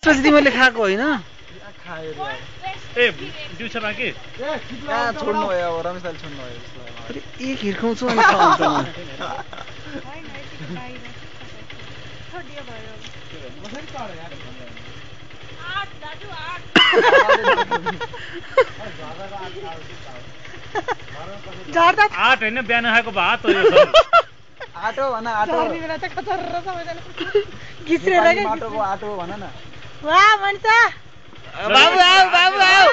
त्यसपछि तिमीले खाएको होइन? ए दिउँसोमा के छोड्नु भयो अब रमेश दाइले छोड्नु भयो एक हिर्काउँछु अनि खान्छ आठ होइन बिहान खाएको भात हो यो आटो भन आटो माटोको आटो भन न बाबु आऊ बाबु आऊ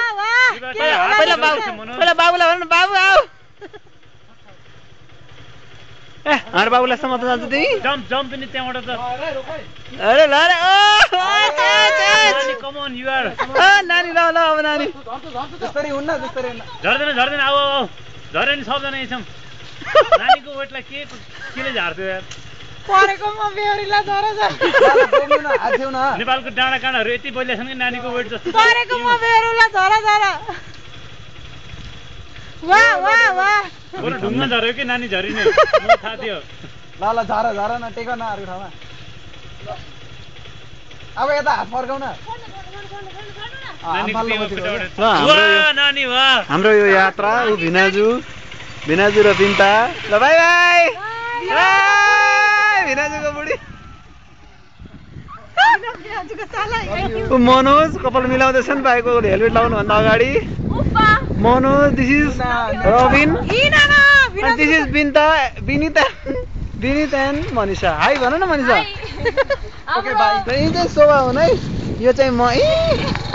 पहिला बाबुलाई भन न बाबु आऊ ए हाम्रो बाबुलाई समात्न जान्छ तिमी जम्प पनि त्यहाँबाट त अरे ल रे कम अन यु आर नानी ल ल अब नानी जसरी हुन्न जसरी हुन्न झर्दैन आऊ झरे नि सबजना यही छौँ नानीको वेटलाई केले झार्थ्यो यार नेपालको डाँडा काँडाहरू यति बलिया छन् कि नानीको वेट जस्तो बरु ढुङ्गा झऱ्यो कि नानी झरिने मलाई थाहा थियो ल झर न टेक न अर्को ठाउँमा अब यता हात फर्काउ न हाम्रो यो यात्रा ऊ भिनाजु र पिन्ता ल बाई बाई भिनाजुको बुढी मनोज कपाल मिलाउँदैछन् बाइकको हेलमेट लाउनुभन्दा अगाडि Manoj this is Rabin this is Vinita and Manisha hi भन न मनिषा ओके बाई शोभा हुन् है यो चाहिँ म